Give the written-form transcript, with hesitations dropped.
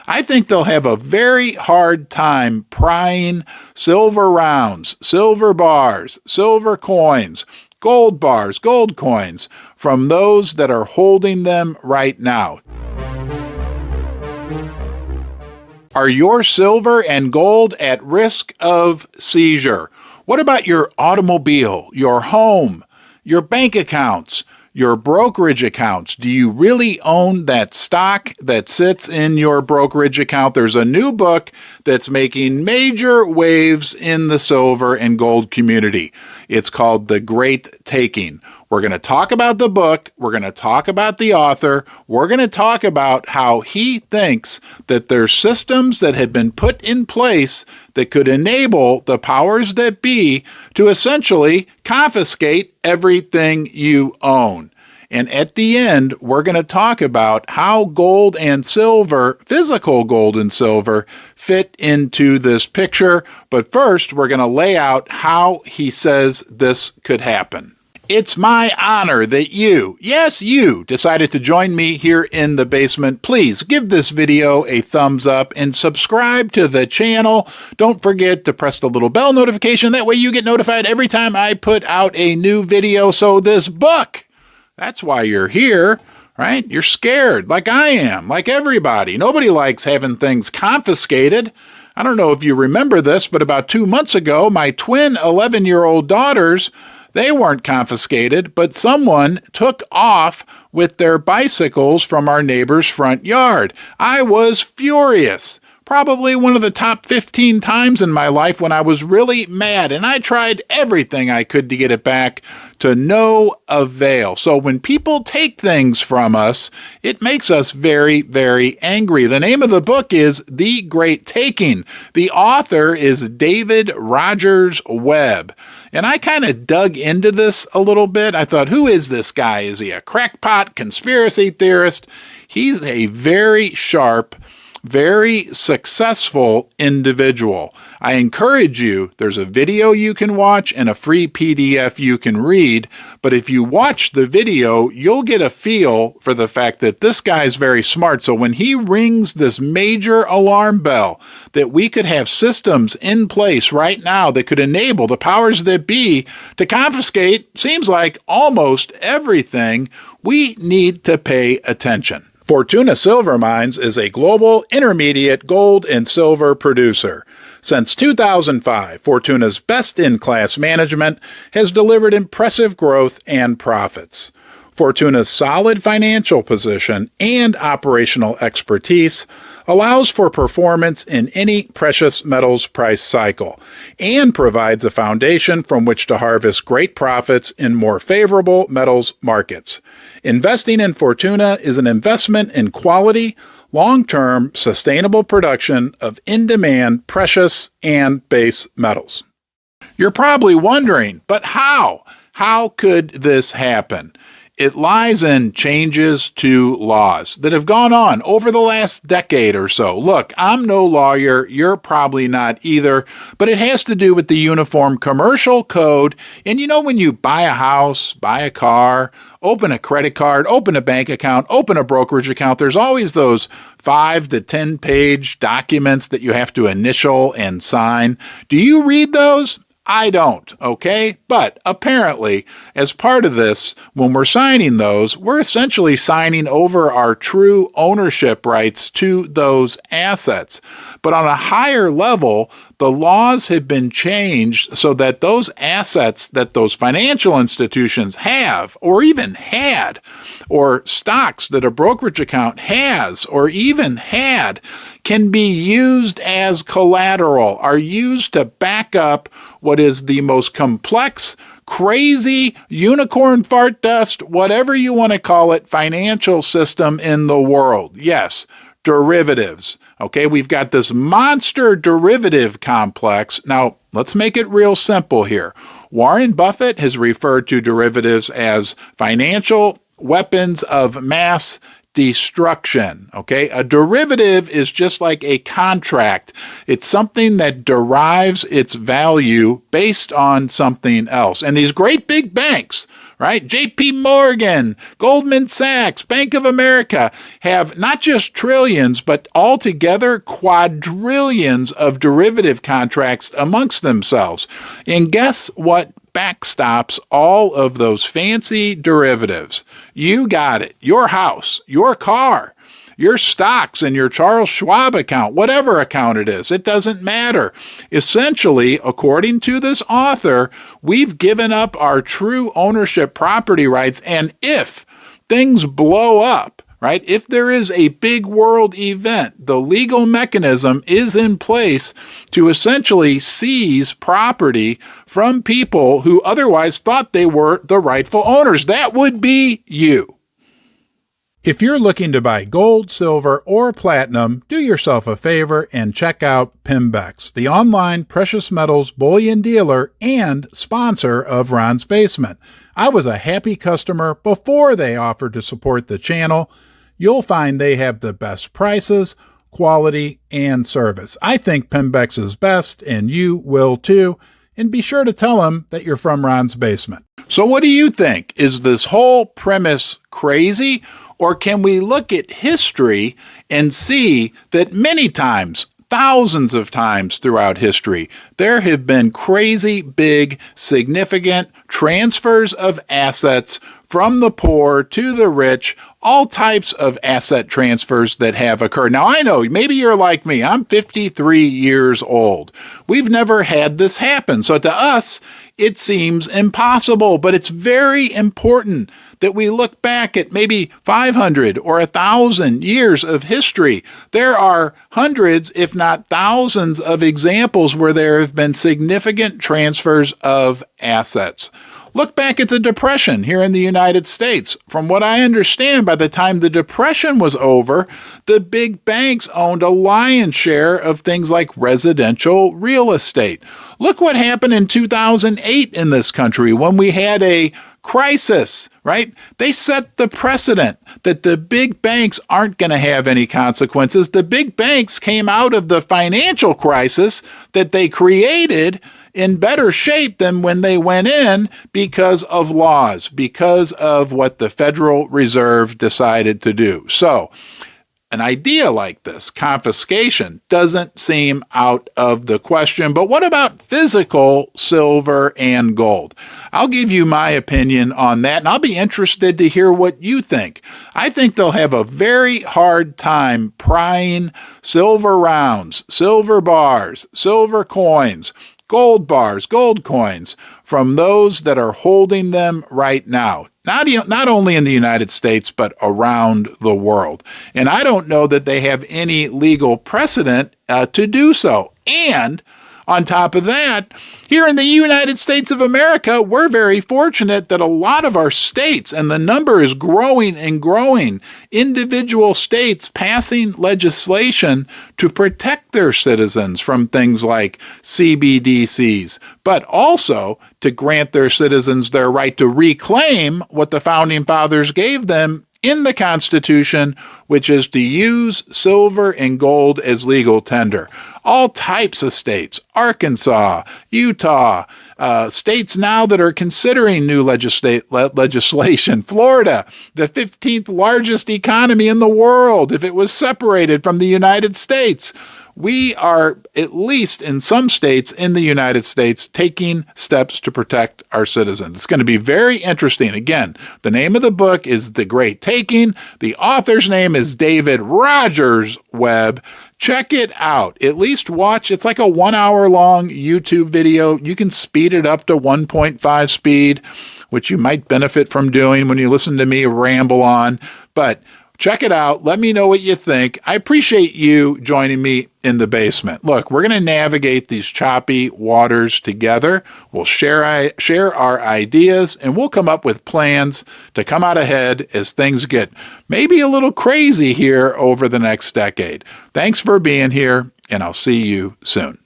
I think they'll have a very hard time prying silver rounds, silver bars, silver coins, gold bars, gold coins from those that are holding them right now. Are your silver and gold at risk of seizure? What about your automobile, your home, your bank accounts, your brokerage accounts? Do you really own that stock that sits in your brokerage account? There's a new book that's making major waves in the silver and gold community. It's called The Great Taking. We're going to talk about the book. We're going to talk about the author. We're going to talk about how he thinks that there's systems that have been put in place that could enable the powers that be to essentially confiscate everything you own. And at the end, we're going to talk about how gold and silver, physical gold and silver, fit into this picture. But first, we're going to lay out how he says this could happen. It's my honor that you, yes, you, decided to join me here in the basement. Please give this video a thumbs up and subscribe to the channel. Don't forget to press the little bell notification. That way you get notified every time I put out a new video. So this book, that's why you're here, right? You're scared, like I am, like everybody. Nobody likes having things confiscated. I don't know if you remember this, but about 2 months ago, my twin 11-year-old daughters, they weren't confiscated, but someone took off with their bicycles from our neighbor's front yard. I was furious. Probably one of the top 15 times in my life when I was really mad, and I tried everything I could to get it back, to no avail. So when people take things from us, it makes us very, very angry. The name of the book is The Great Taking. The author is David Rogers Webb. And I kind of dug into this a little bit. I thought, who is this guy? Is he a crackpot conspiracy theorist? He's a very sharp, very successful individual. I encourage you, there's a video you can watch and a free PDF you can read, but if you watch the video, you'll get a feel for the fact that this guy's very smart. So when he rings this major alarm bell that we could have systems in place right now that could enable the powers that be to confiscate, seems like almost everything, we need to pay attention. Fortuna Silver Mines is a global intermediate gold and silver producer. Since 2005, Fortuna's best-in-class management has delivered impressive growth and profits. Fortuna's solid financial position and operational expertise allows for performance in any precious metals price cycle and provides a foundation from which to harvest great profits in more favorable metals markets. Investing in Fortuna is an investment in quality, long-term, sustainable production of in-demand precious and base metals. You're probably wondering, but how? How could this happen? It lies in changes to laws that have gone on over the last decade or so. Look, I'm no lawyer, you're probably not either, but it has to do with the Uniform Commercial Code. And you know, when you buy a house, buy a car, open a credit card, open a bank account, open a brokerage account, there's always those 5 to 10 page documents that you have to initial and sign. Do you read those? I don't, okay? But apparently, as part of this, when we're signing those, we're essentially signing over our true ownership rights to those assets. But on a higher level, the laws have been changed so that those assets that those financial institutions have, or even had, or stocks that a brokerage account has, or even had, can be used as collateral, are used to back up what is the most complex, crazy, unicorn fart dust, whatever you want to call it, financial system in the world. Yes, derivatives. Okay, we've got this monster derivative complex. Now, let's make it real simple here. Warren Buffett has referred to derivatives as financial weapons of mass destruction. Okay, a derivative is just like a contract. It's something that derives its value based on something else. And these great big banks, right? JP Morgan, Goldman Sachs, Bank of America have not just trillions, but altogether quadrillions of derivative contracts amongst themselves. And guess what backstops all of those fancy derivatives? You got it. Your house, your car, your stocks in your Charles Schwab account, whatever account it is, it doesn't matter. Essentially, according to this author, we've given up our true ownership property rights, and if things blow up, right, if there is a big world event, the legal mechanism is in place to essentially seize property from people who otherwise thought they were the rightful owners. That would be you. If you're looking to buy gold, silver, or platinum, do yourself a favor and check out Pimbex, the online precious metals bullion dealer and sponsor of Ron's Basement. I was a happy customer before they offered to support the channel. You'll find they have the best prices, quality, and service. I think Pimbex is best, and you will too. And be sure to tell them that you're from Ron's Basement. So what do you think? Is this whole premise crazy? Or can we look at history and see that many times, thousands of times throughout history, there have been crazy, big, significant transfers of assets from the poor to the rich, all types of asset transfers that have occurred. Now, I know maybe you're like me. I'm 53 years old. We've never had this happen. So to us, it seems impossible, but it's very important that we look back at maybe 500 or 1,000 years of history. There are hundreds, if not thousands, of examples where there have been significant transfers of assets. Look back at the Depression here in the United States. From what I understand, by the time the Depression was over, the big banks owned a lion's share of things like residential real estate. Look what happened in 2008 in this country when we had a crisis, right? They set the precedent that the big banks aren't going to have any consequences. The big banks came out of the financial crisis that they created in better shape than when they went in because of laws, because of what the Federal Reserve decided to do. So, an idea like this, confiscation, doesn't seem out of the question. But what about physical silver and gold? I'll give you my opinion on that, and I'll be interested to hear what you think. I think they'll have a very hard time prying silver rounds, silver bars, silver coins, gold bars, gold coins from those that are holding them right now. Not only in the United States, but around the world. And I don't know that they have any legal precedent to do so. And on top of that, here in the United States of America, we're very fortunate that a lot of our states, and the number is growing and growing, individual states passing legislation to protect their citizens from things like CBDCs, but also to grant their citizens their right to reclaim what the Founding Fathers gave them in the Constitution, which is to use silver and gold as legal tender. All types of states, Arkansas, Utah, states now that are considering new legislation, Florida, the 15th largest economy in the world, if it was separated from the United States. We are, at least in some states in the United States, taking steps to protect our citizens. It's going to be very interesting. Again, the name of the book is The Great Taking. The author's name is David Rogers Webb. Check it out. At least watch. It's like a 1 hour long YouTube video. You can speed it up to 1.5 speed, which you might benefit from doing when you listen to me ramble on. But check it out. Let me know what you think. I appreciate you joining me in the basement. Look, we're going to navigate these choppy waters together. We'll share our ideas, and we'll come up with plans to come out ahead as things get maybe a little crazy here over the next decade. Thanks for being here, and I'll see you soon.